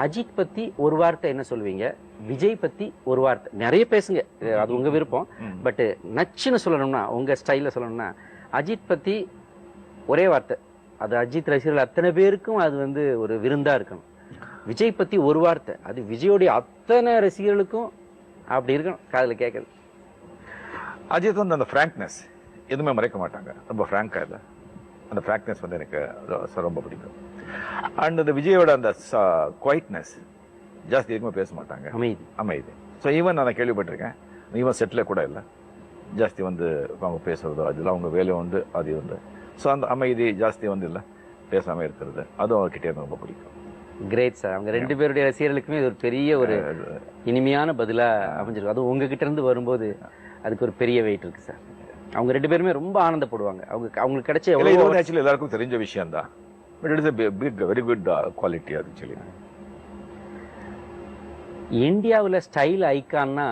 அஜித் பத்தி ஒரு வார்த்தை என்ன சொல்லுவீங்க, விஜய் பத்தி ஒரு வார்த்தை? நிறைய பேசுங்க, அது உங்க விருப்பம். பட் நச்சுன்னு சொல்லணும்னா, உங்க ஸ்டைல்ல சொல்லணும்னா, அஜித் பத்தி ஒரே வார்த்தை, அது அஜித் ரசிகர்கள் அத்தனை பேருக்கும் அது வந்து ஒரு விருந்தா இருக்கணும். விஜய் பத்தி ஒரு வார்த்தை, அது விஜயோடைய அத்தனை ரசிகர்களுக்கும் அப்படி இருக்கணும், காதுல கேட்கறது. அஜித் வந்து அந்த ஃப்ராங்க்னஸ் எதுவுமே மறைக்க மாட்டாங்க, ரொம்ப ஃப்ராங்கா இல்லை. அந்த ஃப்ராங்க்னஸ் வந்து எனக்கு ரொம்ப பிடிக்கும். அண்ட் அந்த விஜயோட அந்த குவைட்னஸ், ஜாஸ்தி எதுவுமே பேச மாட்டாங்க, அமைதி. ஸோ ஈவன் நான் கேள்விப்பட்டிருக்கேன், ஈவன் செட்டில் கூட இல்லை, ஜாஸ்தி வந்து அவங்க பேசுறதோ அதெல்லாம் அவங்க வேலை உண்டு, அது உண்டு. ஸோ அந்த அமைதி ஜாஸ்தி வந்து இல்லை, பேசாமல் இருக்கிறது, அதுவும் அவர்கிட்ட எனக்கு ரொம்ப பிடிக்கும். Great sir. அவங்க ரெண்டு பேருடைய ரசிகர்களுக்குமே இது ஒரு பெரிய ஒரு இனிமையான பதிலா அமைஞ்சிருக்கு. அதுவும் உங்ககிட்ட இருந்து வரும்போது அதுக்கு ஒரு பெரிய வெயிட் இருக்கு சார். அவங்க ரெண்டு பேருமே ரொம்ப ஆனந்தப்படுவாங்க. அவங்களுக்கு கிடைச்ச ஆக்சுவலி எல்லாருக்கும் தெரிஞ்ச விஷயம் தான், but it is a big very good quality actually. இந்தியாவில் ஸ்டைல் ஐகான்னா